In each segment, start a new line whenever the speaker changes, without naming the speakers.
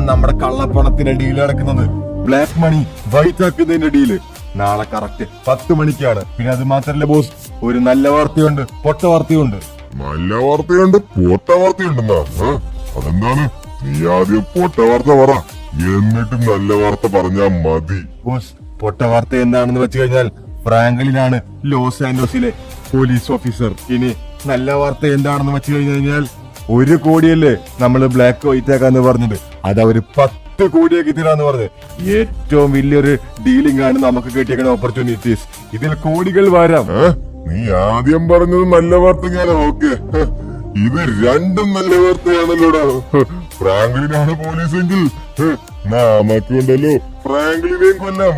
നമ്മുടെ കള്ളപ്പണത്തിന്റെ ഡീല് നടക്കുന്നത്. Black money white ആക്കുന്നതിന്റെ deal നാളെ കറക്റ്റ് 10 മണിക്കാണ്. പിന്നെ അത് മാത്രല്ല ബോസ്, ഒരു നല്ല വാർത്തയുണ്ട്, പൊട്ട വാർത്തയുണ്ട്.
നല്ല വാർത്തയുണ്ട്, പൊട്ട വാർത്തയുണ്ടെന്നാ? അതെന്താണ്? നീ ആദ്യം പൊട്ട വാർത്ത പറ, എന്നിട്ട് നല്ല വാർത്ത പറഞ്ഞാ മതി.
ബോസ്, പൊട്ട വാർത്ത എന്താണെന്ന് വെച്ച് കഴിഞ്ഞാൽ ഫ്രാങ്ക്ലിനാണ് ലോസ് ആൻഡോസിലെ പോലീസ് ഓഫീസർ. ഇനി നല്ല വാർത്ത എന്താണെന്ന് വെച്ച് കഴിഞ്ഞാൽ 1 കോടിയല്ലേ നമ്മള് ബ്ലാക്ക് വൈറ്റ് ആക്കാന്ന് പറഞ്ഞത്, അത് അവര് 10 കോടിയാക്കി തരാന്ന് പറഞ്ഞത്. ഏറ്റവും വലിയൊരു ഡീലിംഗ് ആണ് നമുക്ക് കിട്ടിയേക്കുന്ന ഓപ്പർച്യൂണിറ്റീസ്. ഇതിൽ കോടികൾ വരാം.
നീ ആദ്യം പറഞ്ഞത് നല്ല വാർത്ത ഞാൻ ഓക്കെ, ഇത് രണ്ടും നല്ല വാർത്തയാണല്ലോടാ. ഫ്രാങ്ക്ലിനാണ് പോലീസെങ്കിൽ നമുക്കുണ്ടല്ലോ ഫ്രാങ്ക്ലിനെയും കൊല്ലാം.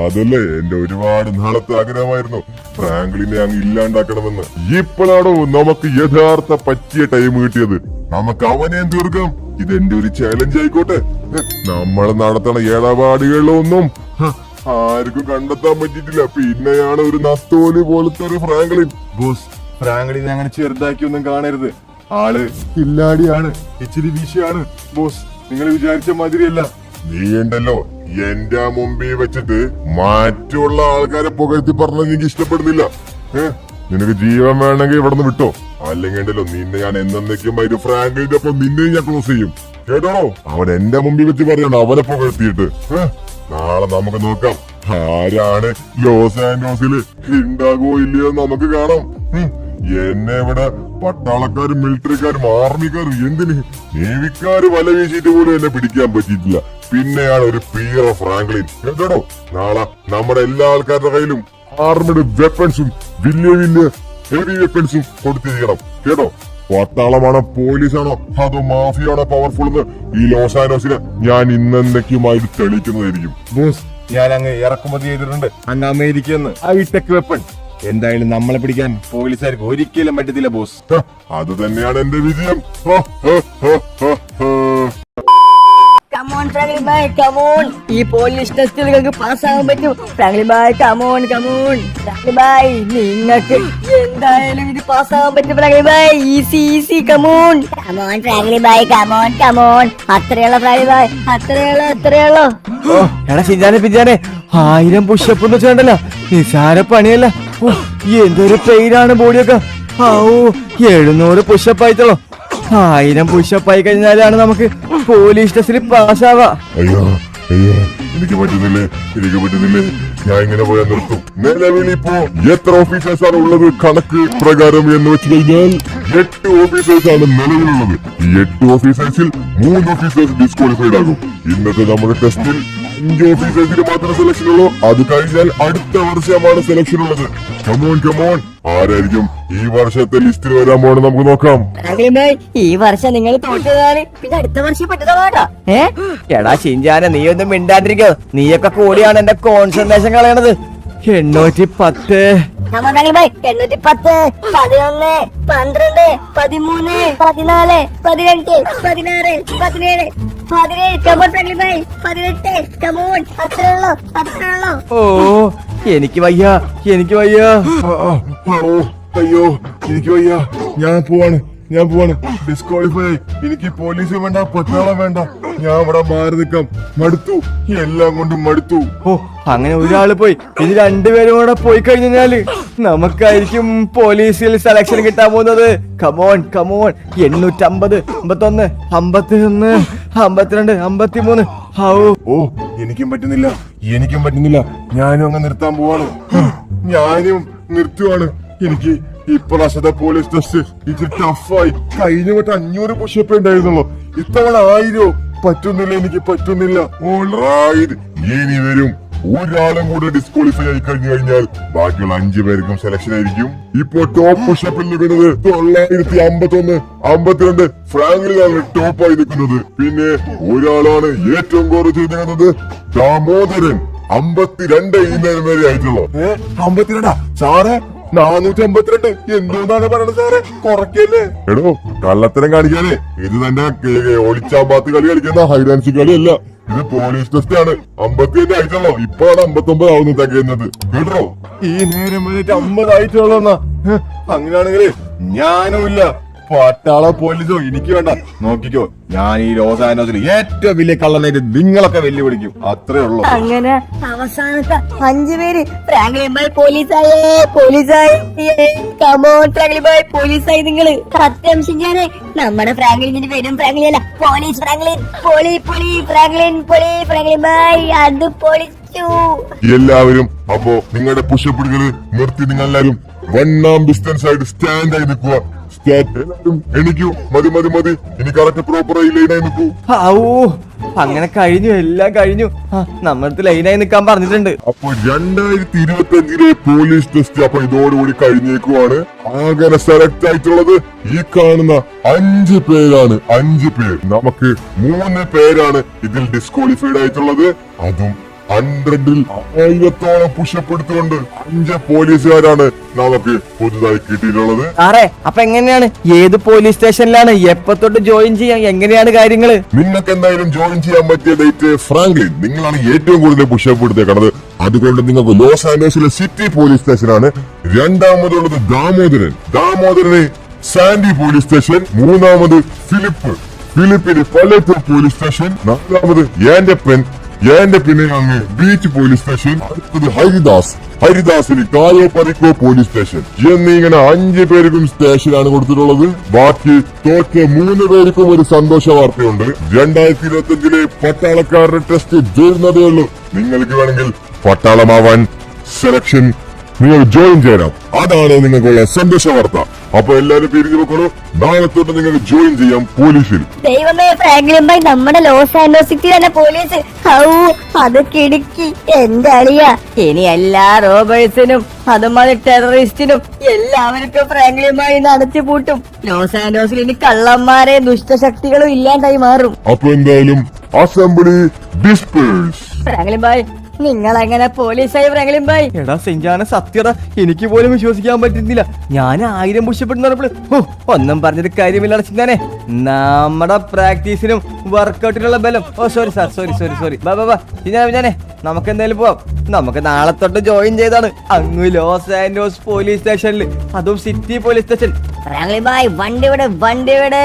അതല്ലേ എന്റെ ഒരുപാട് നാളത്തെ ആഗ്രഹമായിരുന്നു, ഫ്രാങ്ക്ലിനെ അങ്ങ് ഇല്ലാണ്ടാക്കണമെന്ന്. ഇപ്പോഴാണോ നമുക്ക് യഥാർത്ഥ പറ്റിയ ടൈം കിട്ടിയത്. നമുക്ക് അവനെയും തീർക്കാം. ഇതെന്റെ ഒരു ചാലഞ്ച് ആയിക്കോട്ടെ. നമ്മൾ നടത്തണ ഇടപാടുകളിലൊന്നും ആർക്കും കണ്ടെത്താൻ പറ്റിയിട്ടില്ല. പിന്നെയാണ് ഒരു നസ്തോലി പോലത്തെ ഒരു ഫ്രാങ്ക്ലിൻ.
ബോസ്, ഫ്രാങ്ക്ലിനെ അങ്ങനെ ചെറുതാക്കിയൊന്നും കാണരുത്. ആള് കില്ലാടിയാണ്, ഇച്ചിരി വീശിയാണ്. ബോസ്, നിങ്ങൾ വിചാരിച്ച മാതിരിയല്ല.
നീ ഉണ്ടല്ലോ എന്റെ മുമ്പിൽ വെച്ചിട്ട് മറ്റുള്ള ആൾക്കാരെ പുകഴ്ത്തി പറഞ്ഞത് എനിക്ക് ഇഷ്ടപ്പെടുന്നില്ല. നിനക്ക് ജീവൻ വേണമെങ്കിൽ ഇവിടെ നിന്ന് വിട്ടോ, അല്ലെങ്കിൽ ഉണ്ടല്ലോ നിന്നെ ഞാൻ എന്നേക്കും ഒരു ഫ്രാങ്ക്ലിന്റെ ഒപ്പം നിന്നെയും ഞാൻ ക്ലോസ് ചെയ്യും. കേട്ടോ? അവൻ എന്റെ മുമ്പിൽ വെച്ച് പറയണം അവനെ പുകഴ്ത്തിയിട്ട്. നാളെ നമുക്ക് നോക്കാം ആരാണ് ലോസ് ആൻഡോസില് ഉണ്ടാകുമോ ഇല്ലയോ നമുക്ക് കാണാം. എന്നെ ഇവിടെ പട്ടാളക്കാരും മിലിറ്ററിക്കാരും ആർമിക്കാരും എന്തിന് നേവിക്കാര് വല വീശിയിട്ട് പോലും എന്നെ പിടിക്കാൻ പറ്റിയിട്ടില്ല. പിന്നെയാണ് ഒരു പീറ ഫ്രാങ്ക്ലിൻ. കേട്ടോ? നാളെ നമ്മുടെ എല്ലാ ആൾക്കാരുടെ കയ്യിലും ആർമിഡ് വെപ്പൺസും വലിയ വലിയ ഹെവി വെപ്പൺസും കൊടുത്തിരിക്കണം. കേട്ടോ? പട്ടാളമാണോ പോലീസാണോ അതോ മാഫിയാണോ പവർഫുൾ എന്ന് ഈ ലോസ് ആൻഡോസിന് ഞാൻ ഇന്നെന്തൊക്കെയുമായിട്ട് തെളിയിക്കുന്നതായിരിക്കും.
ബോസ്, ഞാൻ അങ്ങ് ഇറക്കുമതി ചെയ്തിട്ടുണ്ട് അങ്ങ് അമേരിക്കന്ന് ഹൈടെക് വെപ്പൺ. എന്തായാലും നമ്മളെ പിടിക്കാൻ പോലീസുകാർക്ക് ഒരിക്കലും പറ്റത്തില്ല ബോസ്.
അത് തന്നെയാണ് എന്റെ വിജയം.
Come on Franklin bhai, come on. ഈ പോലീസ് ടെസ്റ്റിൽ നിങ്ങൾക്ക് പാസ്സാകാൻ പറ്റും. Franklin bhai, come on come on. Franklin bhai, നിങ്ങൾക്ക് എന്തായാലും ഇത് പാസ്സാകാൻ പറ്റും. Franklin bhai, easy easy, come on come on Franklin bhai, come on come on. അത്രയുള്ള ഫ്രാങ്ക്ലിൻ ഭായ്, അത്രയുള്ളൂ.
എടാ ചിഞ്ചാനെ പിഞ്ചാനെ, 1000 പുഷപ്പ് എന്ന് വെച്ചാണ്ടല്ലോ നിസാര പണിയല്ല. എന്തൊരു പെയിനാണ് ബോഡിയൊക്കെ. 700 പുഷപ്പ് ആയിട്ടല്ലോ. 1000 പുഷപ്പ് ആയി കഴിഞ്ഞാലാണ് നമുക്ക് പോലീസ് ടെസ്റ്റിൽ പാസ്സാവാ.
അയ്യോ എനിക്ക് പറ്റുന്നില്ലേ. ഞാൻ ഇങ്ങനെ പോയാൽ നിർത്തും. നിലവിൽ ഇപ്പോ എത്ര ഓഫീസേഴ്സ് ആണ് ഉള്ളത് കണക്ക് പ്രകാരം എന്ന് വെച്ച് കഴിഞ്ഞാൽ 8 ഓഫീസേഴ്സ് ആണ് നിലവിലുള്ളത്. ഈ 8 ഓഫീസേഴ്സിൽ 3 ഓഫീസേഴ്സ് ഡിസ്ക്വാളിഫൈഡ് ആകും. ഇന്നത്തെ നമ്മുടെ ടെസ്റ്റിൽ 5 ഓഫീസേഴ്സിന് മാത്രമേ സെലക്ഷൻ ഉള്ളൂ. അത് കഴിഞ്ഞാൽ അടുത്ത വർഷമാണ് സെലക്ഷൻ ഉള്ളത്. കമോൺ ആരായിരിക്കും ഈ വർഷത്തെ ലിസ്റ്റിൽ വരാൻ പോകണം നമുക്ക് നോക്കാം.
ഈ വർഷം നിങ്ങൾ തോറ്റതാണ്, പിന്നെ അടുത്ത വർഷം പറ്റുന്നതാ.
എടാ ചിഞ്ചാനെ, നീ ഒന്നും മിണ്ടാണ്ടിരിക്കോ. നീയൊക്കെ കൂടിയാണ് എന്റെ concentration കളയണത്. 810
810, 11, 12, 13, 14, 15, 16, 17, 18. Come on Franklin bhai, 18. Come on, അത്രയുള്ളൂ.
ഓ എനിക്ക് വയ്യ.
അയ്യോ എനിക്ക് വയ്യ. ഞാൻ പോവാണ്. ഡിസ്ക്വാളിഫൈ. എനിക്ക് പോലീസ് വേണ്ട, പട്ടാളം വേണ്ട. ഞാൻ ഇവിടെ മാറി നിൽക്കാം. മടുത്തു, എല്ലാം കൊണ്ടും മടുത്തു.
അങ്ങനെ ഒരാള് പോയി. ഇനി 2 പേരും കൂടെ പോയി കഴിഞ്ഞാല് നമുക്കായിരിക്കും പോലീസിൽ സെലക്ഷൻ കിട്ടാൻ പോകുന്നത്. കമോൺ 850, 51, 51, 52, 53.
എനിക്കും പറ്റുന്നില്ല. ഞാനും അങ്ങ് നിർത്താൻ പോവാണ്. ഞാനും നിർത്തുവാണ്. എനിക്ക് ഇപ്രാവശ്യത്തെ പോലീസ് ടെസ്റ്റ് ഇച്ചിരി ടഫായി. കഴിഞ്ഞ വട്ടം 500 പുഷപ്പ് ഉണ്ടായിരുന്നുള്ളൂ. ഇത്തവണ 1000 എനിക്ക് പറ്റുന്നില്ല.
ഇനി വരും ഒരാളും കൂടെ ഡിസ്ക്വാളിഫൈ ആയി കഴിഞ്ഞു കഴിഞ്ഞാൽ ബാക്കിയുള്ള 5 പേർക്കും സെലക്ഷൻ ആയിരിക്കും. ഇപ്പോ ടോപ്പ് പുഷപ്പിൽ നിൽക്കുന്നത് 951, 52 ഫ്രാങ്ക്ലിനാണ് ടോപ്പായി നിൽക്കുന്നത്. പിന്നെ ഒരാളാണ് ഏറ്റവും കുറവ് ചെയ്തിരുന്നത്, ദാമോദരൻ 52 ഈ നേരം വരെ ആയിട്ടുള്ളൂ.
52 സാറേ? 452. എന്തോന്നാണ് പറയണത് സാറേ? കുറയ്ക്കല്ലേ?
എടോ കള്ളത്തരം കാണിക്കാനേ. ഇത് തന്നെ ഒളിച്ചാമ്പാത്ത് കളി കളിക്കുന്ന ഹൈഡാൻസി കളിയല്ല. ഇത് പോലീസ് ടെസ്റ്റ് ആണ്. 55 ആയിട്ടുള്ളൂ. ഇപ്പോഴാണ് 59 ആവുന്നത് തികയുന്നത്. കേട്ടോ?
ഈ നേരം വന്നിട്ട് 50 ആയിട്ടുള്ളൂ. അങ്ങനെയാണെങ്കില് ഞാനുമില്ല. പട്ടാള പോലീസോ എനിക്ക് വേണ്ട. നോക്കിക്കോ, ഞാൻ ഈ ലോസ് ആൻഡോസിൽ ഏറ്റവും വലിയ കള്ളനായിട്ട് നിങ്ങളൊക്കെ വെല്ലുവിളിക്കും. അത്രേ ഉള്ളൂ.
അങ്ങനെ അവസാനത്തെ 5 പേര് ഫ്രാങ്ക്ലിൻ ബൈ പോലീസായേ, പോലീസായി. കമോൺ ഫ്രാങ്ക്ലിൻ ബൈ, പോലീസായി നിങ്ങള്. സത്യം ശരിയാണ്, നമ്മുടെ ഫ്രാങ്ക്ലിന്റെ പേരും ഫ്രാങ്ക്ലിൻ അല്ല, പോലീസ് ഫ്രാങ്ക്ലിൻ. ഫ്രാങ്ക്ലിൻ ബൈ, അത് പൊളിച്ചു.
എല്ലാവരും അപ്പോ നിങ്ങളുടെ പുഷപ്പിടുകള് നിർത്തി നിങ്ങൾ എല്ലാവരും 1 ഡിസ്റ്റൻസ് ആയിട്ട് സ്റ്റാൻഡ് ആയി നിൽക്കുക. എല്ലാവരും എണിക്കൂ. മതി മതി മതി, ഇനി കറക്റ്റ് പ്രോപ്പറായി ലൈനായി നിൽക്കൂ.
ആവൂ, അങ്ങനെ കഴിഞ്ഞു, എല്ലാം കഴിഞ്ഞു. നമ്മളടുത്ത് ലൈനായി നിക്കാൻ പറഞ്ഞിട്ടുണ്ട്.
അപ്പൊ 2025 പോലീസ് ടെസ്റ്റ് അപ്പൊ ഇതോടുകൂടി കഴിഞ്ഞേക്കുവാണ്. അങ്ങനെ സെലക്ട് ആയിട്ടുള്ളത് ഈ കാണുന്ന 5 പേരാണ്. 5 പേർ. നമുക്ക് 3 പേരാണ് ഇതിൽ ഡിസ്ക്വാളിഫൈഡ് ആയിട്ടുള്ളത്. അതും 100-ൽ 1000-ഓളം പുഷപ്പ് എടുത്തുകൊണ്ട് 5 പോലീസുകാരാണ് നമുക്ക് പുതുതായി കിട്ടിയിട്ടുള്ളത്.
സാറേ, അപ്പൊ എങ്ങനെയാണ്, ഏത് പോലീസ് സ്റ്റേഷനിലാണ്, എപ്പോ തൊട്ട് ജോയിൻ ചെയ്യാം, എങ്ങനെയാണ് കാര്യങ്ങള്?
നിങ്ങൾക്ക് എന്തായാലും ജോയിൻ ചെയ്യാൻ പറ്റിയ ഡേറ്റ് ഫ്രാങ്ക്ലിൻ. നിങ്ങളാണ് ഏറ്റവും കൂടുതൽ പുഷപ്പ് എടുത്തേക്കണത്. അതുകൊണ്ട് നിങ്ങൾക്ക് ലോസ് ആൻഡോസിലെ സിറ്റി പോലീസ് സ്റ്റേഷനാണ്. രണ്ടാമതുള്ളത് ദാമോദരന് സാൻഡി പോലീസ് സ്റ്റേഷൻ. മൂന്നാമത് ഫിലിപ്പിന് പലേറ്റർ പോലീസ് സ്റ്റേഷൻ. നാലാമത് എന്റെ പിന്നെ അങ്ങ് ബീച്ച് പോലീസ് സ്റ്റേഷൻ. അടുത്തത് ഹരിദാസിന് കായോ പരിക്കോ പോലീസ് സ്റ്റേഷൻ. എന്നിങ്ങനെ 5 പേർക്കും സ്റ്റേഷനാണ് കൊടുത്തിട്ടുള്ളത്. ബാക്കി തോറ്റ 3 പേർക്കും ഒരു സന്തോഷ വാർത്തയുണ്ട്. 2025 പട്ടാളക്കാരുടെ ടെസ്റ്റ് വരുന്നതേ ഉള്ളൂ. നിങ്ങൾക്ക് വേണമെങ്കിൽ പട്ടാളമാവാൻ സെലക്ഷൻ നിങ്ങൾ ജോയിൻ ചെയ്യണം. അതാണ് നിങ്ങൾക്കുള്ള സന്തോഷ വാർത്ത. അപ്പൊ എല്ലാരും പിരിഞ്ഞു വെക്കണോ. നാളെ തൊട്ട് നിങ്ങൾക്ക് ജോയിൻ ചെയ്യാം പോലീസിൽ.
ദൈവമേ, ഫ്രാങ്ക്ലിൻ ബൈ നമ്മുടെ ലോസ് ആൻഡോസ് സിറ്റി തന്നെ പോലീസ്. അത് കിടുക്കി എന്റെ അളിയ. ഇനി എല്ലാ റോബേഴ്സിനും അതുമാതിരി ടെററിസ്റ്റിനും എല്ലാവർക്കും ഫ്രാങ്ക്ലിൻ ബൈ നടത്തി പൂട്ടും. ലോസ് ആൻഡോസിൽ ഇനി കള്ളന്മാരെ ദുഷ്ടശക്തികളും ഇല്ലാണ്ടായി മാറും.
അപ്പൊ എന്തായാലും അസംബ്ലി ഡിസ്പേഴ്സ്.
ഫ്രാങ്ക്ലിൻ ബൈ, നിങ്ങൾ എങ്ങനെ പോലീസായി ഫ്രാങ്ക്ലിൻ ബൈ?
എടാ സെഞ്ചാന, സത്യത എനിക്ക് പോലും വിശ്വസിക്കാൻ പറ്റുന്നില്ല. ഞാൻ 1000 പുഷപ്പെടുന്നപ്പോൾ ഒന്നും പറഞ്ഞിട്ട് കാര്യമില്ല ചിന്താനെ. നമ്മുടെ പ്രാക്ടീസിനും വർക്കൗട്ടിനുള്ള ബലം. സോറി ബാ ചിന്താനെ, നമുക്ക് എന്തായാലും പോവാം. നമുക്ക് നാളെ തൊട്ട് ജോയിൻ ചെയ്താണ് അങ്ങ് ലോസ് ആൻഡോസ് പോലീസ് സ്റ്റേഷനിൽ, അതും city police station.
Franklin bye, വണ്ടി വിടെ.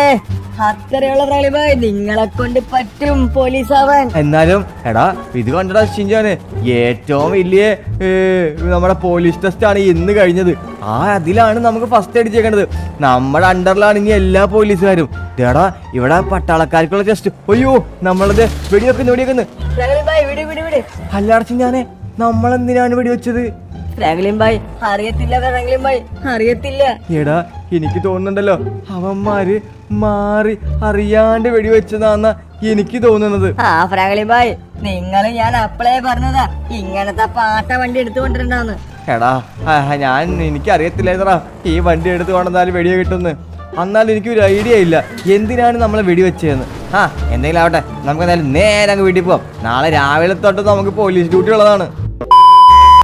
അത്രയുള്ള ഫ്രാങ്ക്ലിൻ ബൈ, നിങ്ങളെ കൊണ്ട് പറ്റും പോലീസ് ആവാൻ.
എന്നാലും എടാ, ഇത് കണ്ടടാ ഷിൻജാന്, ഏറ്റവും വലിയ നമ്മുടെ പോലീസ് ടെസ്റ്റ് ആണ് ഇന്ന് കഴിഞ്ഞത്. അതിലാണ് നമുക്ക് ഫസ്റ്റ് അടിച്ചേക്കേണ്ടത്. നമ്മുടെ അണ്ടറിലാണ് ഇനി എല്ലാ പോലീസുകാരും. എടാ, ഇവിടെ പട്ടാളക്കാർക്കുള്ള ടെസ്റ്റ്. അയ്യോ, നമ്മളത് വെടിവെക്കുന്നു.
ഫ്രാങ്ക്ലിൻ ബൈ, വിട്.
അല്ലാട ഷിൻജാനെ, നമ്മളെന്തിനാണ് വെടിവെച്ചത്?
ഫ്രാങ്ക്ലിൻ ബൈ, അറിയത്തില്ല ഫ്രാങ്ക്ലിൻ ബൈ, അറിയത്തില്ല.
എടാ, എനിക്ക് തോന്നുന്നുണ്ടല്ലോ അവന്മാര് മാറി അറിയാണ്ട് വെടിവെച്ചതാന്നാ എനിക്ക് തോന്നുന്നത്.
ഫ്രാങ്ക്ലിൻ ബൈ, നിങ്ങൾ ഞാൻ അപ്പളേ പറഞ്ഞതാ ഇങ്ങനത്തെ പാട്ട വണ്ടി എടുത്തുകൊണ്ടിട്ടുണ്ടാന്ന്.
എടാ, എനിക്ക് അറിയത്തില്ലായിരുന്നടാ ഈ വണ്ടി എടുത്തു കൊണ്ടെന്നാലും വെടിയെ കിട്ടുന്നു. എന്നാലും എനിക്കൊരു ഐഡിയ ഇല്ല എന്തിനാണ് നമ്മളെ വെടിവെച്ചതെന്ന്. എന്തെങ്കിലും ആവട്ടെ, നമുക്ക് എന്തായാലും നേരെ അങ്ങ് വീട്ടിൽ പോവാം. നാളെ രാവിലെ തൊട്ട് നമുക്ക് പോലീസ് ഡ്യൂട്ടി ഉള്ളതാണ്.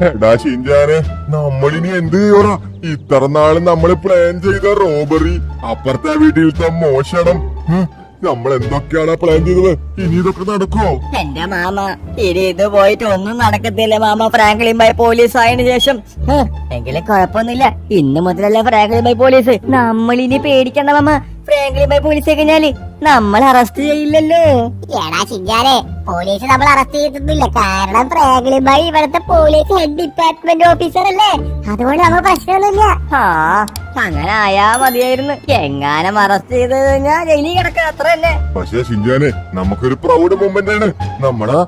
എടാ ഷിൻജാനെ, നമ്മളിനി എന്ത് ചെയ്യോടാ? ഇത്ര നാള് നമ്മള് പ്ലാൻ ചെയ്ത റോബറി, അപ്പുറത്തെ വീട്ടിലത്തെ മോഷണം, നമ്മൾ എന്തൊക്കെയാണ് പ്ലാൻ ചെയ്തത്? ഇനി ഇതൊക്കെ നടക്കുവോ?
എന്റെ മാമ, ഇനി ഇത് പോയിട്ട് ഒന്നും നടക്കത്തില്ല മാമ. ഫ്രാങ്ക്ലിൻ ബൈ പോലീസ് ആയതിനു ശേഷം എങ്കിലും കുഴപ്പമൊന്നുമില്ല. ഇന്ന് മുതലല്ല ഫ്രാങ്ക്ലിൻ ബൈ പോലീസ്. നമ്മളിനി പേടിക്കണ്ട മാമ. ഫ്രാങ്ക്ലിൻ ബൈ പോലീസ് കഴിഞ്ഞാല് നമ്മൾ അറസ്റ്റ് ചെയ്യില്ലല്ലോ.
എടാ ചിഞ്ചാനെ, പോലീസ് നമ്മൾ അറസ്റ്റ് ചെയ്തിട്ടില്ല. കാരണം ഫ്രാങ്ക്ലിൻ ബൈ ഇവിടുത്തെ പോലീസ് ഹെഡ് ഡിപ്പാർട്ട്മെന്റ് ഓഫീസർ അല്ലേ. അതുകൊണ്ട് നമ്മൾ പ്രശ്നമൊന്നുമില്ല.
അങ്ങനെ ആയാ മതിയായിരുന്നു. എങ്ങാനും അറസ്റ്റ് ചെയ്ത് കഴിഞ്ഞാൽ ജയിലിൽ കിടക്കുക, അത്ര തന്നെ.
പക്ഷേ ഷിൻജാനെ, നമുക്കൊരു പ്രൗഡ് മൊമെന്റ് ആണ്. നമ്മുടെ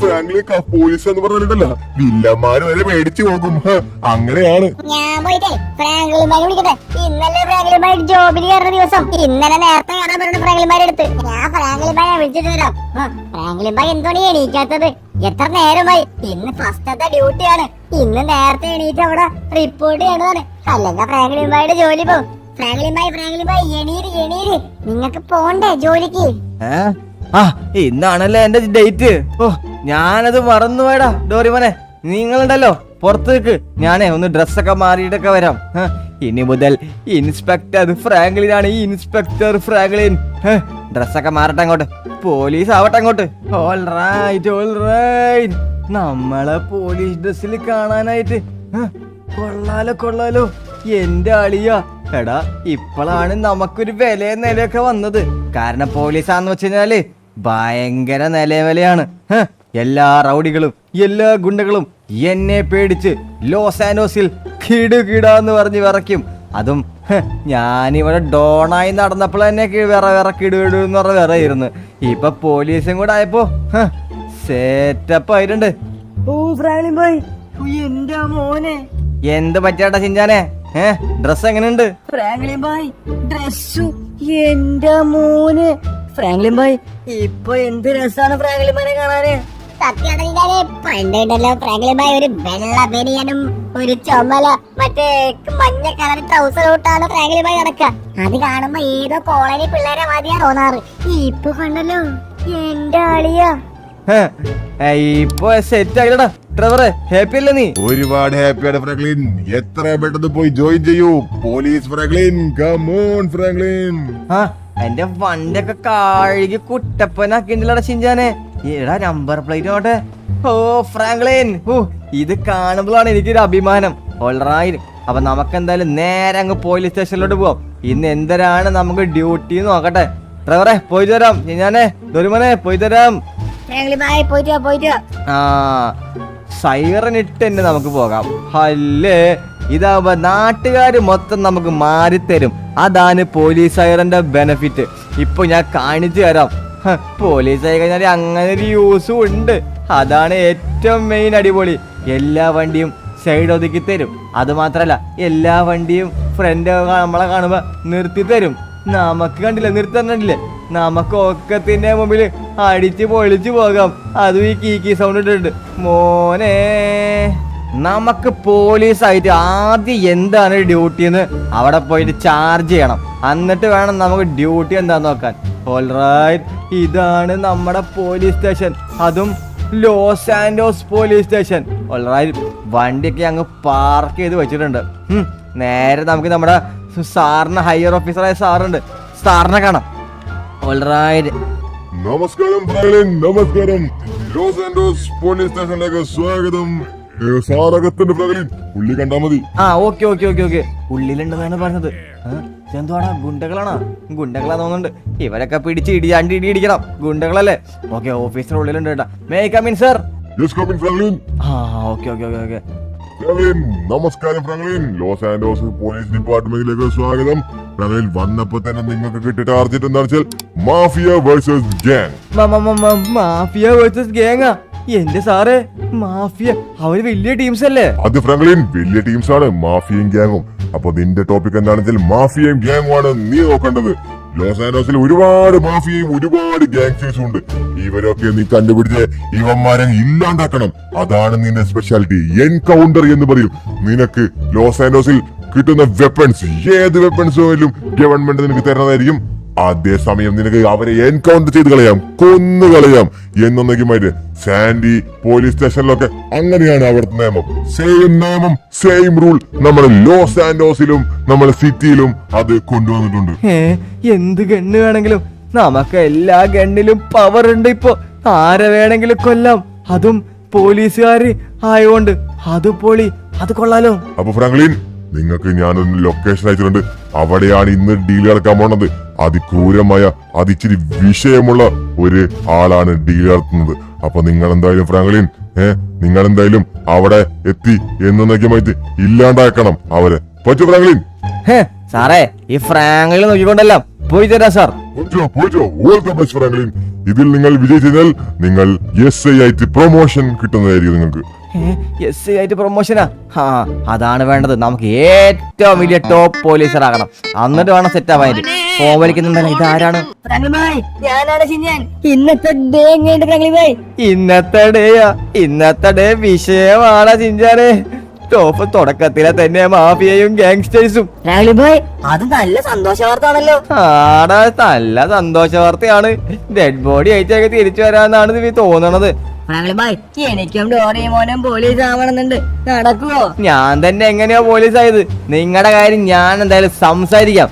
ഫ്രാങ്ക്ലിൻ പോലീസ് എന്ന് പറഞ്ഞിട്ടുണ്ടല്ലോ, വില്ലന്മാര് വരെ മേടിച്ചു പോകും. അങ്ങനെയാണ്.
ഞാൻ പോയിട്ട് ഫ്രാങ്ക്ലിൻ ബൈ വിളിക്കട്ടെ. ഇന്നലെ ഫ്രാങ്ക്ലിൻ ബൈ ജോബിന് കയറുന്ന ദിവസം. ഇന്നലെ നേരത്തെ കയറാൻ പറഞ്ഞ ഫ്രാങ്ക്ലിൻ ബൈ എടുത്ത് ഞാൻ ഫ്രാങ്ക്ലിൻ ബൈ വിളിച്ചിട്ട് വരാം. ഫ്രാങ്ക്ലിൻ ബൈ എന്താണ് എണീക്കാത്തത്? എത്ര നേരമായി? ഇന്ന് ഫസ്റ്റത്തെ ഡ്യൂട്ടിയാണ്. ഇന്ന് നേരത്തെ എണീറ്റ് അവിടെ റിപ്പോർട്ട് ചെയ്യേണ്ടതാണ്. അല്ലെങ്കിൽ ഫ്രാങ്ക്ലിൻ ബൈയുടെ ജോലി പോകും. ഫ്രാങ്ക്ലിൻ ബൈ എണീര്. നിങ്ങൾക്ക് പോണ്ടേ ജോലിക്ക്?
ഇന്നാണല്ലേ എന്റെ ഡേറ്റ്. ഞാനത് മറന്നുപോയടാ ഡോറിമോനെ. നിങ്ങളുണ്ടല്ലോ പുറത്ത് നിൽക്ക്, ഞാനേ ഒന്ന് ഡ്രസ്സൊക്കെ മാറിയിട്ടൊക്കെ വരാം. ഇനി മുതൽ ഇൻസ്പെക്ടർ ഫ്രാങ്ക്ലിനാണ്. ഈ ഇൻസ്പെക്ടർ ഫ്രാങ്ക്ലിൻ ഡ്രസ്സൊക്കെ മാറട്ടെ അങ്ങോട്ട്, പോലീസ് ആവട്ടെ അങ്ങോട്ട്. All right. നമ്മളെ പോലീസ് ഡ്രസ്സിൽ കാണാനായിട്ട് കൊള്ളാലോ. എന്റെ അളിയ, എടാ ഇപ്പോഴാണ് നമുക്കൊരു വില നിലയൊക്കെ വന്നത്. കാരണം പോലീസാന്ന് വെച്ച് കഴിഞ്ഞാല് ഭയങ്കര നിലവിലയാണ്. എല്ലാ റൗഡികളും എല്ലാ ഗുണ്ടകളും എന്നെ പേടിച്ച് ലോസ് ആൻഡോസിൽ കിടുകിടാന്ന് പറഞ്ഞ് വിറയ്ക്കും. അതും ഞാനിവിടെ ഡോണായി നടന്നപ്പോൾ തന്നെ വേറെ കിടുകിടു എന്ന് പറഞ്ഞ വിറയിരുന്നു. ഇപ്പൊ പോലീസും കൂടെ ആയപ്പോ സെറ്റപ്പ് ആയിട്ടുണ്ട്.
ഓ ഫ്രാങ്ക്ലിൻ ഭായ്, എന്റെ മോനെ.
എന്ത് പറ്റിയാട്ടാ ചിഞ്ചാനെ? ഡ്രസ് എങ്ങനെയുണ്ട്?
ഫ്രാങ്ക്ലിൻ ഭായ് ഡ്രസ്സു എന്റെ മോനെ. ഫ്രാങ്ക്ലിൻ ഭായ് ഇപ്പൊ എന്ത് രസാണ് ഫ്രാങ്ക്ലിൻ ഭായിനെ കാണാന്.
സത്യമാണല്ലോ പണ്ടുണ്ടല്ലോ ഫ്രാങ്ക്ലിൻ ഭായ് ഒരു വെള്ള ബനിയനും ഒരു ചുമല മറ്റേ മഞ്ഞ കളർ ട്രൗസർ ഔട്ടാണ് ഫ്രാങ്ക്ലിൻ ഭായ് നടക്കുക. അത് കാണുമ്പോ ഏതോ കോളനി പിള്ളേരെ മതിയാ തോന്നാറ്. ഇപ്പൊ കണ്ടല്ലോ എന്റെ ആളിയാ.
ഇപ്പൊ സെറ്റ് ആയില്ലടാ. ട്രെവറെ ഹാപ്പി അല്ലേ നീ?
ഒരുപാട് ഹാപ്പിയാണ് ഫ്രാങ്ക്ലിൻ. എത്ര പെട്ടെന്ന് പോയി ജോയിൻ ചെയ്യൂ പോലീസ് ഫ്രാങ്ക്ലിൻ. Come on Franklin.
എന്റെ വണ്ടിയൊക്കെ കഴുകി കുട്ടപ്പനാക്കിണ്ടല്ലോടാ ചിഞ്ചാനെ. എടാ നമ്പർ പ്ലേറ്റ് നോട്ടെ. ഓ ഫ്രാങ്ക്ലിൻ, ഇത് കാണുമ്പോഴാണ് എനിക്കൊരു അഭിമാനം. ഓൾറൈറ്റ്, അപ്പൊ നമുക്ക് എന്തായാലും നേരെ അങ്ങ് പോലീസ് സ്റ്റേഷനിലോട്ട് പോവാം. ഇന്ന് എന്തരാണ് നമുക്ക് ഡ്യൂട്ടി നോക്കട്ടെ. ഡ്രൈവറെ പോയി തരാം. ഞാനേ ദൊരുമനെ പോയി തരാം.
ഫ്രാങ്ക്ലിൻ ഭായ് പോയിട്ട്
സൈറൻ ഇട്ട് തന്നെ നമുക്ക് പോകാം. അല്ലേ ഇതാവുമ്പോ നാട്ടുകാര് മൊത്തം നമുക്ക് മാറിത്തരും. അതാണ് പോലീസ് സൈറന്റെ ബെനഫിറ്റ്. ഇപ്പൊ ഞാൻ കാണിച്ചു തരാം. പോലീസ് ആയി കഴിഞ്ഞാൽ അങ്ങനെ ഒരു യൂസും ഉണ്ട്. അതാണ് ഏറ്റവും മെയിൻ അടിപൊളി. എല്ലാ വണ്ടിയും സൈഡ് ഒതുക്കി തരും. അത് മാത്രല്ല എല്ലാ വണ്ടിയും ഫ്രണ്ട് നമ്മളെ കാണുമ്പോ നിർത്തി തരും. നമുക്ക് കണ്ടില്ലേ, നിർത്തണ്ടില്ലേ? നമുക്ക് ഒക്കത്തിന്റെ മുമ്പിൽ അടിച്ച് പൊളിച്ചു പോകാം. അതും ഈ കീ സൗണ്ട് ഇട്ടിട്ടുണ്ട്. മോനെ, നമുക്ക് പോലീസായിട്ട് ആദ്യം എന്താണ് ഡ്യൂട്ടി എന്ന് അവിടെ പോയിട്ട് ചാർജ് ചെയ്യണം. എന്നിട്ട് വേണം നമുക്ക് ഡ്യൂട്ടി എന്താന്ന് നോക്കാൻ. ഓൾറൈറ്റ്, ഇതാണ് നമ്മുടെ പോലീസ് സ്റ്റേഷൻ. അതും ലോസ് ആൻഡോസ് പോലീസ് സ്റ്റേഷൻ. ഓൾറൈറ്റ്, വണ്ടിയൊക്കെ അങ്ങ് പാർക്ക് ചെയ്ത് വെച്ചിട്ടുണ്ട്. നേരെ നമുക്ക് നമ്മുടെ സാറിന് ഹയർ ഓഫീസറായ സാറുണ്ട്. സാറിനെ കാണാം. ഓൾറൈറ്റ്,
നമസ്കാരം ഫ്രാങ്ക്ലിൻ, നമസ്കാരം. ലോസ് ആൻഡോസ് പോലീസ് സ്റ്റേഷനിലേക്ക് സ്വാഗതം. സാറകത്തുണ്ട് ഫ്രാങ്ക്ലിൻ, പുള്ളി കണ്ടാ മതി.
ഓക്കെ. ഉള്ളിലുണ്ടെന്നാണ് പറഞ്ഞത്. എന്തുവാടാ, ഗുണ്ടകളാണോ? ഗുണ്ടകളാ തോന്നുന്നുണ്ട്. ഇവരൊക്കെ പിടിച്ച് ഇടിക്കണം. ഗുണ്ടകളല്ലേ? ഓക്കെ, ഓഫീസർ ഉള്ളിലുണ്ട് കേട്ടാ. May I come in sir?
Yes come in Franklin.
Okay.
Franklin നമസ്കാരം ഫ്രാങ്ക്ലിൻ. ലോസ് ആൻഡോസ് പോലീസ് ഡിപ്പാർട്ട്മെന്റിലേക്ക് സ്വാഗതം. ഫ്രാങ്ക്ലിൻ വന്നപ്പോ തന്നെ നിങ്ങൾക്ക് കിട്ടിയ ടാർജറ്റ് എന്താണെന്ന് വെച്ചാൽ mafia versus gang.
Mafia versus ഗ്യാങ്ങാ? എന്റെ സാറേ, മാഫിയ അവര് വലിയ ടീംസ് അല്ലേ?
അത് ഫ്രാങ്ക്ലിൻ വലിയ ടീംസ് ആണ്, മാഫിയയും ഗ്യാങ്ങും. അപ്പൊ നിന്റെ ടോപ്പിക് എന്താണെന്ന് വെച്ചാൽ മാഫിയയും ഗ്യാങ്ങും ആണ് നീ നോക്കേണ്ടത്. ലോസ് ആൻഡോസിൽ ഒരുപാട് മാഫിയയും ഒരുപാട് ഗാങ്സ്റ്റേഴ്സും ഉണ്ട്. ഇവരൊക്കെ നീ കണ്ടുപിടിച്ച് ഇവന്മാരെ ഇല്ലാണ്ടാക്കണം. അതാണ് നിന്റെ സ്പെഷ്യാലിറ്റി. എൻകൗണ്ടർ എന്ന് പറയും. നിനക്ക് ലോസ് ആൻഡോസിൽ കിട്ടുന്ന വെപ്പൺസ്, ഏത് വെപ്പൺസ് പോലും ഗവൺമെന്റ് നിനക്ക് തരുന്നതായിരിക്കും. അതേസമയം നിനക്ക് അവരെ എൻകൗണ്ടർ ചെയ്ത് കളയാം, കൊന്നു കളയാം. എന്നൊന്നേക്കുമായിട്ട് സാൻഡി പോലീസ് സ്റ്റേഷനിലൊക്കെ അങ്ങനെയാണ് അവിടുത്തെ നിയമം. സെയിം റൂൾ നമ്മുടെ ലോസ് ആൻഡോസിലും നമ്മുടെ സിറ്റിയിലും അത് കൊണ്ടുവന്നിട്ടുണ്ട്.
എന്ത് ഗണ്ണ് വേണമെങ്കിലും, നമുക്ക് എല്ലാ ഗണ്ണിലും പവർ ഉണ്ട്. ഇപ്പൊ ആരെ വേണമെങ്കിലും കൊല്ലാം. അതും പോലീസുകാര് ആയോണ്ട്. അത് പൊളി, അത് കൊള്ളാലോ.
അപ്പൊ ഫ്രാങ്ക്ലിൻ, നിങ്ങൾക്ക് ഞാനൊരു ലൊക്കേഷൻ അയച്ചിട്ടുണ്ട്. അവിടെയാണ് ഇന്ന് ഡീൽ നടക്കാൻ പോണത്. അതിക്രൂരമായ അതിച്ചിരി വിഷയമുള്ള ഒരു ആളാണ് ഡീൽ നടത്തുന്നത്. അപ്പൊ നിങ്ങൾ എന്തായാലും ഫ്രാങ്ക്ലിൻ, നിങ്ങൾ എന്തായാലും അവിടെ എത്തി എന്നൊന്നേക്കുമായിട്ട് ഇല്ലാണ്ടാക്കണം അവരെ. പറ്റു ഫ്രാങ്ക്ലിൻ?
സാറേ, ഈ ഫ്രാങ്ക്ലിൻ നോക്കിക്കൊണ്ടല്ല പോയി തരാം സാർ.
ഫ്രാങ്ക്ലിൻ, ഇതിൽ നിങ്ങൾ വിജയിച്ചാൽ നിങ്ങൾ SI ആയിട്ട് പ്രൊമോഷൻ കിട്ടുന്നതായിരിക്കും നിങ്ങൾക്ക്.
SI ആയിട്ട് പ്രൊമോഷനാ? അതാണ് വേണ്ടത്. നമുക്ക് ഏറ്റവും വലിയ ടോപ്പ് പോലീസർ ആകണം. എന്നിട്ട് വേണം സെറ്റ് ആവാൻ. ഫോൺ വലിക്കുന്നുണ്ടല്ലോ. ഇതാരാണ്?
ഫ്രാങ്ക്ലിൻ ഭായ്, ഞാനാണ് ചിഞ്ഞാൻ. ഇന്നത്തെ ഡേ എങ്ങനെയുണ്ട് ഫ്രാങ്ക്ലിൻ ഭായ്?
ഇന്നത്തെ ഡേ വിഷയമാണ് ചിഞ്ചാനെ. ടോപ്പ് തുടക്കത്തിലെ തന്നെ മാഫിയയും ഗാങ്സ്റ്റേഴ്സും.
ഫ്രാങ്ക്ലിൻ ഭായ്, അത് നല്ല സന്തോഷ വാർത്തയാണല്ലോ.
നല്ല സന്തോഷ വാർത്തയാണ്. ഡെഡ് ബോഡി ആയിട്ടൊക്കെ തിരിച്ചു വരാന്നാണ് നീ തോന്നണത്.
ഫ്രാങ്ക്ലിൻ ഭായ്, എനിക്കും ഡോറേമോനും പോലീസ് ആവണമെന്നുണ്ട്. നടക്കുവോ?
ഞാൻ തന്നെ എങ്ങനെയോ പോലീസ് ആയത്? നിങ്ങളുടെ കാര്യം ഞാൻ എന്തായാലും സംസാരിക്കാം.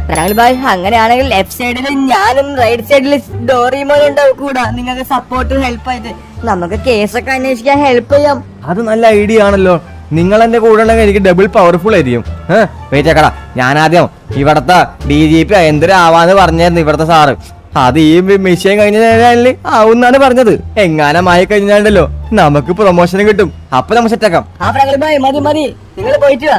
ഫ്രാങ്ക്ലിൻ ഭായ്, അങ്ങനെയാണെങ്കിൽ ലെഫ്റ്റ് സൈഡിൽ ഞാനും റൈറ്റ് സൈഡിൽ ഡോറേമോനും ഉണ്ടാവും കൂടാ. നിങ്ങൾക്ക് സപ്പോർട്ട് ഹെൽപ്പ് ആയിട്ട് നമുക്ക് കേസൊക്കെ അന്വേഷിക്കാൻ ഹെൽപ്പ് ചെയ്യാം.
അത് നല്ല ഐഡിയ ആണല്ലോ. നിങ്ങൾ എന്റെ കൂടെ ഉണ്ടെങ്കിൽ എനിക്ക് ഡബിൾ പവർഫുൾ ആയിരിക്കും. വെയിറ്റേക്കടാ, ഞാനാദ്യം ഇവിടത്തെ DGP എന്തിനാവാന്ന് പറഞ്ഞായിരുന്നു ഇവിടത്തെ സാറ്. അത് ഈ മിഷൻ കഴിഞ്ഞാൽ ആവുന്നാണ് പറഞ്ഞത്. എങ്ങാനമായി കഴിഞ്ഞാണ്ടല്ലോ നമുക്ക് പ്രൊമോഷൻ കിട്ടും. അപ്പൊ നമുക്ക് സെറ്റാക്കാം.
ആ ഫ്രാങ്ക്ലിൻ ഭായ് മതി മതി, നിങ്ങൾ പോയിട്ട് വാ.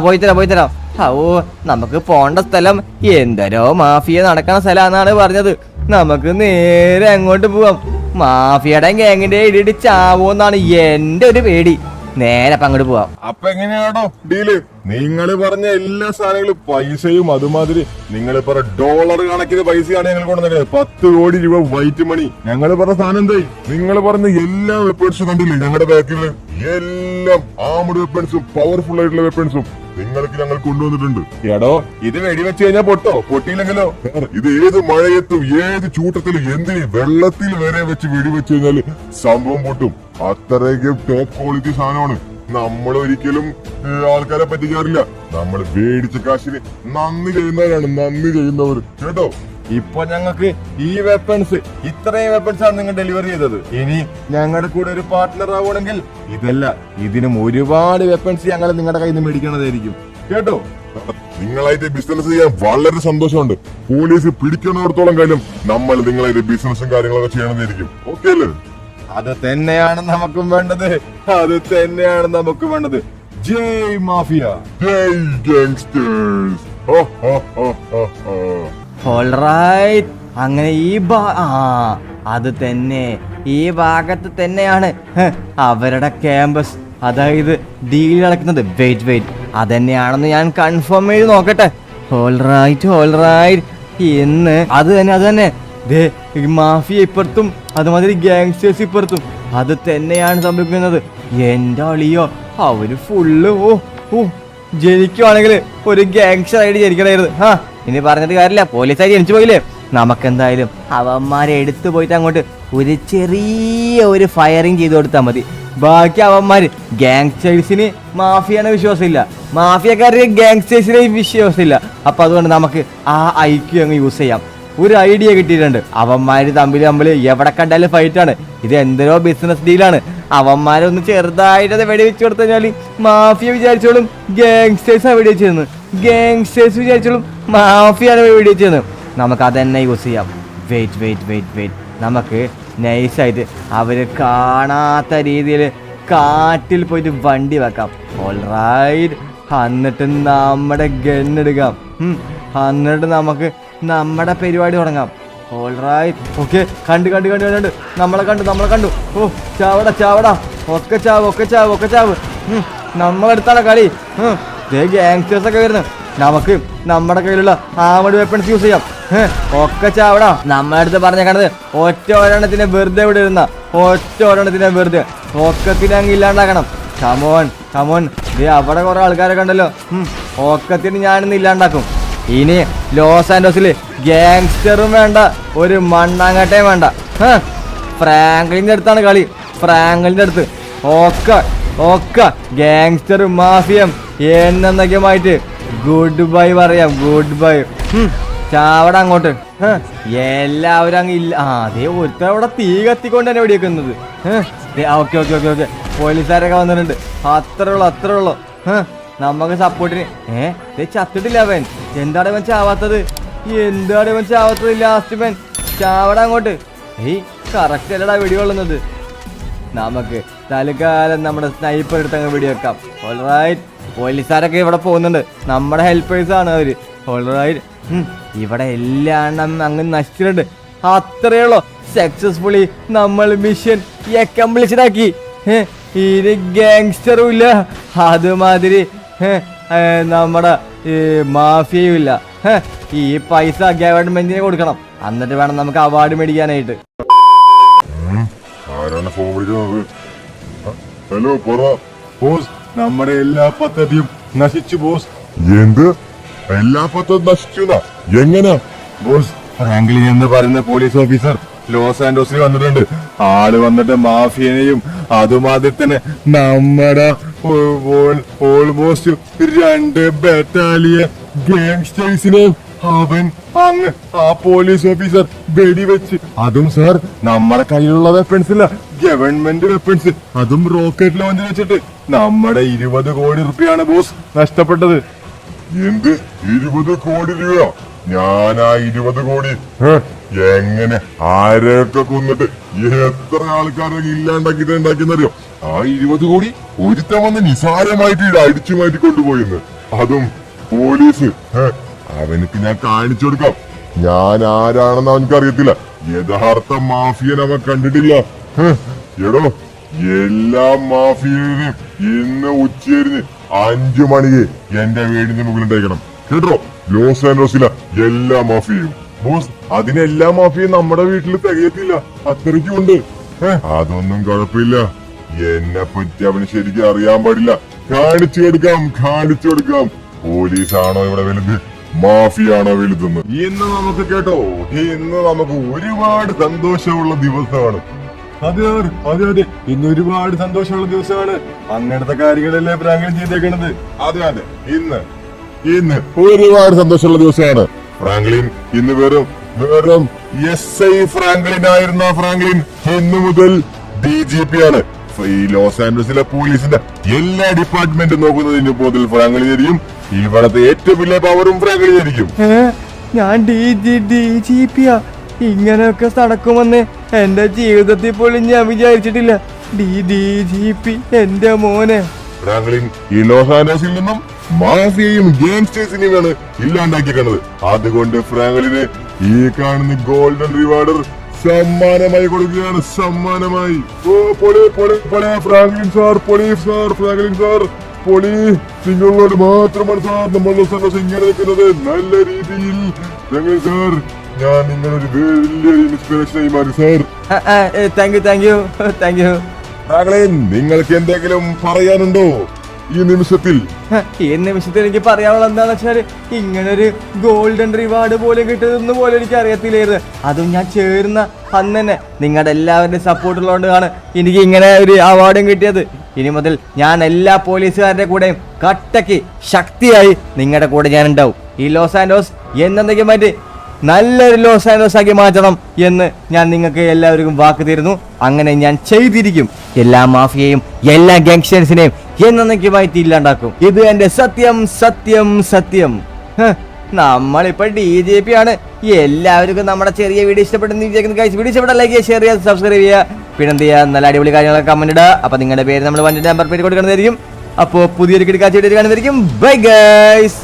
പോയി തരാം. ഓ, നമുക്ക് പോണ്ട സ്ഥലം എന്തരോ മാഫിയ നടക്കണ സ്ഥലമാണെന്നാണ് പറഞ്ഞത്. നമുക്ക് നേരെ അങ്ങോട്ട് പോവാം. മാഫിയയുടെ ഗ്യാങ്ങിന്റെ ഇടിയിട്ട് ചാവോന്നാണ് എന്റെ ഒരു പേടി. നേരെ അപ്പൊ അങ്ങോട്ട് പോവാം.
അപ്പൊ എങ്ങനെയാണോ ഡീല്? നിങ്ങള് പറഞ്ഞ എല്ലാ സാധനങ്ങളും പൈസയും അതുമാതിരി നിങ്ങൾ പറഞ്ഞ ഡോളർ കണക്കിന് പൈസയാണ് ഞങ്ങൾ കൊണ്ടുവന്നത്. 10 കോടി രൂപ വൈറ്റ് മണി. ഞങ്ങള് പറഞ്ഞ സാധനം എന്തായി? നിങ്ങൾ പറഞ്ഞ എല്ലാ വെപ്പൺസും കണ്ടില്ലേ ഞങ്ങളുടെ ബാക്കിൽ? എല്ലാം ആർമഡ് വെപ്പൺസും പവർഫുൾ ആയിട്ടുള്ള വെപ്പൺസും നിങ്ങൾക്ക് ഞങ്ങൾ കൊണ്ടുവന്നിട്ടുണ്ട്. എടോ, ഇത് വെടിവെച്ച് കഴിഞ്ഞാൽ പൊട്ടോ? പൊട്ടിയില്ലെങ്കിലോ? ഇത് ഏത് മഴയത്തും ഏത് ചൂട്ടത്തിലും എന്തിന് വെള്ളത്തിൽ വരെ വെച്ച് വെടിവെച്ച് കഴിഞ്ഞാല് സംഭവം പൊട്ടും. അത്രയ്ക്കും ടോപ്പ് ക്വാളിറ്റി സാധനമാണ്. നമ്മൾ ഒരിക്കലും ആൾക്കാരെ പറ്റിക്കാറില്ല. നമ്മൾ മേടിച്ച കാശിന് നന്ദി ചെയ്യുന്നവർ കേട്ടോ. ഇപ്പൊ ഞങ്ങൾക്ക് ഈ വെപ്പൺസ്, ഇത്രയും വെപ്പൺസ് ആണ് നിങ്ങൾ ഡെലിവറി ചെയ്തത്. ഇനി ഞങ്ങളുടെ കൂടെ ഒരു പാർട്ട്ണർ ആവണമെങ്കിൽ ഇതല്ല, ഇതിനും ഒരുപാട് വെപ്പൺസ് ഞങ്ങൾ നിങ്ങളുടെ കയ്യിൽ നിന്ന് മേടിക്കണതായിരിക്കും കേട്ടോ.
നിങ്ങളായിട്ട് ബിസിനസ് ചെയ്യാൻ വളരെ സന്തോഷമുണ്ട്. പോലീസ് പിടിക്കുന്നിടത്തോളം കാലം നമ്മൾ നിങ്ങളായിട്ട് ബിസിനസ്സും കാര്യങ്ങളൊക്കെ ചെയ്യണതായിരിക്കും. ഓക്കെ അല്ലേ?
അത് തന്നെയാണ് നമുക്കും വേണ്ടത്. ജയ് മാഫിയ,
ജയ് ഗാങ്സ്റ്റേഴ്സ്.
ഓൾറൈറ്റ്, അങ്ങനെ അത് തന്നെ ഈ ഭാഗത്ത് തന്നെയാണ് അവരുടെ ക്യാമ്പസ്, അതായത് ഡീൽ നടക്കുന്നത്. വെയിറ്റ് അതന്നെയാണെന്ന് ഞാൻ കൺഫേം ചെയ്ത് നോക്കട്ടെ. ഓൾറൈറ്റ് ഇന്ന് അത് തന്നെ മാഫിയ ഇപ്പുറത്തും അതുമാതിരി ഗാങ്സ്റ്റേഴ്സ് ഇപ്പുറത്തും. അത് തന്നെയാണ് സംഭവിക്കുന്നത്. എന്റെ അളിയോ, അവര് ഫുള്ള് ജനിക്കുവാണെങ്കിൽ ഒരു ഗാങ്സ്റ്റർ ആയിട്ട് ജനിക്കണായിരുന്നു. ഇനി പറഞ്ഞിട്ട് കാര്യമില്ല, പോലീസായി ജനിച്ചു പോയില്ലേ. നമുക്കെന്തായാലും അവന്മാരെ എടുത്തു പോയിട്ട് അങ്ങോട്ട് ഒരു ചെറിയ ഒരു ഫയറിങ് ചെയ്ത് കൊടുത്താൽ മതി. ബാക്കി അവന്മാര് ഗാങ്സ്റ്റേഴ്സിന് മാഫിയാണ് വിശ്വാസമില്ല, മാഫിയക്കാർക്ക് ഗാങ്സ്റ്റേഴ്സിന് വിശ്വാസമില്ല. അപ്പൊ അതുകൊണ്ട് നമുക്ക് ആ ഐക്യം അങ്ങ് യൂസ് ചെയ്യാം. ഒരു ഐഡിയ കിട്ടിയിട്ടുണ്ട്. അവന്മാര് തമ്മിൽ എവിടെ കണ്ടാലും ഫൈറ്റാണ്. ഇത് എന്തൊരു ബിസിനസ് ഡീലാണ്. അവന്മാരൊന്ന് ചെറുതായിട്ട് അത് വെടിവെച്ച് കൊടുത്തു കഴിഞ്ഞാൽ മാഫിയ വിചാരിച്ചോളും ഗാങ്സ്റ്റേഴ്സാണ് വെടിവെച്ചിരുന്നത്, ഗാങ്സ്റ്റേഴ്സ് വിചാരിച്ചോളും മാഫിയാണ് വെടിവെച്ചിരുന്നത്. നമുക്ക് അതന്നെ യൂസ് ചെയ്യാം. വെയിറ്റ് നമുക്ക് നൈസായിട്ട് അവര് കാണാത്ത രീതിയിൽ കാട്ടിൽ പോയിട്ട് വണ്ടി വെക്കാം. ഓൾറൈറ്റ്, എന്നിട്ട് നമ്മുടെ ഗണ്ണെടുക്കാം. എന്നിട്ട് നമുക്ക് നമ്മുടെ പരിപാടി തുടങ്ങാം. Alright, okay. കണ്ടു നമ്മളെ കണ്ടു. ഓ, ചാവടാ, ഒക്കെ ചാവ്. നമ്മളെടുത്താണ് കളി. ഗാങ്സ്റ്റേഴ്സ് ഒക്കെ വരുന്നു. നമുക്ക് നമ്മുടെ കയ്യിലുള്ള ആർമഡ് വെപ്പൺസ് യൂസ് ചെയ്യാം. ഒക്കെ ചാവടാ. നമ്മളടുത്ത് പറഞ്ഞേക്കണത് ഒറ്റ ഒരെണ്ണത്തിനെ വെറുതെ ഇവിടെ ഇരുന്ന ഒക്കത്തിനെ അങ്ങ് ഇല്ലാണ്ടാക്കണം. കമോൺ. അവിടെ കുറെ ആൾക്കാരൊക്കെ ഉണ്ടല്ലോ. ഒക്കത്തിന് ഞാനിന്ന് ഇല്ലാണ്ടാക്കും. ഇനി ലോസ് ആൻഡോസില് ഗാങ്സ്റ്ററും വേണ്ട, ഒരു മണ്ണാങ്കട്ടയും വേണ്ട. ഫ്രാങ്ക്ലിന്റെ അടുത്താണ് കളി. ഫ്രാങ്ക്ലിന്റെ അടുത്ത് ഒക്കെ ഗാങ്സ്റ്ററും മാഫിയം എന്നൊക്കെയുമായിട്ട് ഗുഡ് ബൈ പറയാം. Good bye. ചാവട അങ്ങോട്ട്. എല്ലാവരും അങ്ങ് ഇല്ല. അതേ ഒരുത്തർ അവിടെ തീ കത്തിക്കൊണ്ട് തന്നെ വെടിവെക്കുന്നത്. ഓക്കെ. പോലീസുകാരൊക്കെ വന്നിട്ടുണ്ട്. അത്രേ ഉള്ളൂ. നമുക്ക് സപ്പോർട്ടിന്. ചത്തിട്ടില്ല അവൻ. എന്താണ് ഇവൻ ചാവാത്തത്? ലാസ്റ്റ് ഇവൻ ചാവട അങ്ങോട്ട്. കറക്റ്റ് അല്ലടാ വെടികൊള്ളുന്നത്. നമുക്ക് തൽക്കാലം നമ്മുടെ സ്നൈപ്പർ എടുത്ത് അങ്ങ് വെടിവെക്കാം. ഓൾറൈറ്റ്, പോലീസുകാരൊക്കെ ഇവിടെ പോകുന്നുണ്ട്. നമ്മുടെ ഹെൽപ്പേഴ്സ് ആണ് അവര്. ഓൾറൈറ്റ്, ഇവിടെ എല്ലാം അങ്ങ് നശിച്ചിട്ടുണ്ട്. അത്രയുള്ളൂ. സക്സസ്ഫുള്ളി നമ്മൾ മിഷൻ അക്കംപ്ലിഷ്ഡ് ആക്കി. ഇനി ഗാങ്സ്റ്ററും ഇല്ല, അതുമാതിരി നമ്മുടെ മാഫിയയും ഇല്ല. ഈ പൈസ ഗവൺമെന്റിന് കൊടുക്കണം, എന്നിട്ട് വേണം നമുക്ക് അവാർഡ് മേടിക്കാനായിട്ട്.
ആരാണ് ഫോൺ വിളിക്കുന്നത്? ഹലോ, പറ
ബോസ്. നമ്മുടെ എല്ലാ പദ്ധതിയും നശിച്ചു ബോസ്.
എന്ത്? എല്ലാ പദ്ധതിയും നശിച്ചു? എങ്ങനെ
ബോസ്? ഫ്രാങ്ക്ലിൻ എന്ന് പറയുന്ന പോലീസ് ഓഫീസർ ലോസ് ആൻഡോസിൽ വന്നിട്ടുണ്ട്. ആള് വന്നിട്ട് മാഫിയനെയും അതുമാതിരി തന്നെ നമ്മുടെ ഓൾമോസ്റ്റ് 2 ബറ്റാലിയൻ ഗാങ്സ്റ്റേഴ്സിനെയും അവൻ അങ്ങ് ആ പോലീസ് ഓഫീസർ വെടിവെച്ച്, അതും സാർ നമ്മുടെ കയ്യിലുള്ള വെപ്പൺസ് ഇല്ല, ഗവൺമെന്റ് വെപ്പൺസ്, അതും റോക്കറ്റ് ലോഞ്ച് വെച്ചിട്ട് നമ്മുടെ 20 കോടി റുപ്യാണ് ബോസ് നഷ്ടപ്പെട്ടത്.
എന്ത് 20 കോടി രൂപ? ഞാൻ ആ 20 കോടി എങ്ങനെ ആരെയൊക്കെ കൊന്നിട്ട് എത്ര ആൾക്കാരെ ഇല്ലാണ്ടാക്കിയെന്നറിയോ? ആ 20 കോടി ഒരുത്തൻ വന്ന് നിസാരമായിട്ട് അടിച്ചു മാറ്റി കൊണ്ടുപോയിന്ന്, അതും പോലീസ്. അവനക്ക് ഞാൻ കാണിച്ചു കൊടുക്കാം ഞാൻ ആരാണെന്ന് അവനക്ക് അറിയത്തില്ല. യഥാർത്ഥ മാഫിയൻ അവൻ കണ്ടിട്ടില്ല. എടോ, എല്ലാ മാഫിയനും ഇന്ന് ഉച്ചരിഞ്ഞ് 5 മണിക്ക് എന്റെ വീടിന്റെ മുകളിലുണ്ടായിരിക്കണം കേട്ടോ. ലോസ് ആൻഡോസിലെ എല്ലാ മാഫിയയും. ബോസ്, അതിനെല്ലാ മാഫിയും നമ്മുടെ വീട്ടിൽ തികയത്തില്ല, അത്രയ്ക്കുണ്ട്. അതൊന്നും കുഴപ്പമില്ല, എന്നെ പറ്റി അവന് ശരിക്കും അറിയാൻ പാടില്ല. കാണിച്ചു കൊടുക്കാം. പോലീസാണോ ഇവിടെ വലുത്, മാഫിയാണോ വലുതെന്ന്. ഇന്ന് നമുക്ക് കേട്ടോ, ഇന്ന് നമുക്ക് ഒരുപാട് സന്തോഷമുള്ള ദിവസമാണ്.
അതെ, ഇന്ന് ഒരുപാട് സന്തോഷമുള്ള ദിവസമാണ്. അങ്ങനത്തെ കാര്യങ്ങളല്ലേ ഫ്രാങ്ക്ലിൻ ചെയ്തേക്കണത്.
അതെ, ഇന്ന് ഒരുപാട് സന്തോഷമുള്ള ദിവസമാണ്. ഫ്രാങ്ക്ലിൻ ഇന്ന് വെറും SI ഫ്രാങ്ക്ലിൻ ആയിരുന്ന ഫ്രാങ്ക്ലിൻ ഇന്നു മുതൽ DGP ആണ്. ഈ ലോസ് ആൻഡോസിലെ പോലീസിന്റെ എല്ലാ ഡിപ്പാർട്ട്മെന്റും നോക്കുന്നതിന് മുതൽ ഫ്രാങ്ക്ലിൻ ആയിരിക്കും. ഇവിടത്തെ ഏറ്റവും വലിയ പവറും ഫ്രാങ്ക്ലിൻ ആയിരിക്കും.
ഞാൻ DGP ഇങ്ങനെയൊക്കെ നടക്കുമെന്ന് എന്റെ ജീവിതത്തിൽ പോലും ഞാൻ വിചാരിച്ചിട്ടില്ല. DGP എന്റെ മോനെ.
ഫ്രാങ്ക്ലിൻ ഈ ലോസ് ആൻഡോസിൽ നിന്നും മാഫിയയും ഗാങ്സ്റ്റേഴ്സിനെയാണ് ഇല്ലാണ്ടാക്കിയത്. അതുകൊണ്ട് ഫ്രാങ്ക്ലിന് ഈ കാണുന്ന ഗോൾഡൻ റിവാർഡർ സമ്മാനമായി കൊടുക്കുകയാണ്. സമ്മാനമായി. ഓ പൊളി ഫ്രാങ്ക്ലിൻ സാർ, ഫ്രാങ്ക്ലിൻ സാർ പൊളി. നിങ്ങളോട് മാത്രമാണ് സാർ നമ്മൾ ലോസ് ആൻഡോസ് ഇങ്ങനെ നിൽക്കുന്നത്. നല്ല രീതിയിൽ ഫ്രാങ്ക്ലിൻ സാർ, ഞാൻ നിങ്ങളൊരു വലിയൊരു ഇൻസ്പിറേഷനായി മാറി സാർ.
Thank you.
ഫ്രാങ്ക്ലിൻ, നിങ്ങൾക്ക് എന്തെങ്കിലും പറയാനുണ്ടോ ഈ നിമിഷത്തിൽ?
ഈ നിമിഷത്തിൽ എനിക്ക് പറയാനുള്ള എന്താന്ന് വെച്ചാല്, ഇങ്ങനൊരു ഗോൾഡൻ റിവാർഡ് പോലും കിട്ടുന്ന പോലെ എനിക്ക് അറിയത്തില്ലായിരുന്നു. അതും ഞാൻ ചേർന്ന അന്ന് തന്നെ നിങ്ങളുടെ എല്ലാവരുടെയും സപ്പോർട്ട് ഉള്ളതുകൊണ്ടാണ് എനിക്ക് ഇങ്ങനെ ഒരു അവാർഡും കിട്ടിയത്. ഇനി മുതൽ ഞാൻ എല്ലാ പോലീസുകാരുടെ കൂടെയും കട്ടയ്ക്ക് ശക്തിയായി നിങ്ങളുടെ കൂടെ ഞാൻ ഉണ്ടാവും. ഈ ലോസ് ആൻഡോസ് എന്നേക്കുമായിട്ട് നല്ലൊരു ലോസ് ആൻഡോസ് ആക്കി മാറ്റണം എന്ന് ഞാൻ നിങ്ങൾക്ക് എല്ലാവർക്കും വാക്ക് തരുന്നു. അങ്ങനെ ഞാൻ ചെയ്തിരിക്കും. എല്ലാ മാഫിയയും എല്ലാ ഗാങ്സ്റ്റേഴ്സിനെയും എന്നേക്കുമായിട്ട് ഇല്ലാണ്ടാക്കും. ഇത് എന്റെ സത്യം. നമ്മളിപ്പോ DGP ആണ്. എല്ലാവർക്കും നമ്മുടെ ചെറിയ വീഡിയോ ഇഷ്ടപ്പെടുന്ന വീഡിയോ ഇഷ്ടപ്പെട്ട ലൈക്ക് ചെയ്യുക, ഷെയർ ചെയ്യുക, സബ്സ്ക്രൈബ് ചെയ്യുക. പിന്നെ എന്ത് ചെയ്യുക, നല്ല അടിപൊളി കാര്യങ്ങളൊക്കെ കമന്റ് ഇടുക. അപ്പൊ നിങ്ങളുടെ പേര് നമ്മൾ വണ്ടി നമ്പർ പേര് കൊടുക്കുന്നതായിരിക്കും. അപ്പോൾ പുതിയൊരു കിടക്കാഴ്ച കാണുന്നതായിരിക്കും. Bye guys.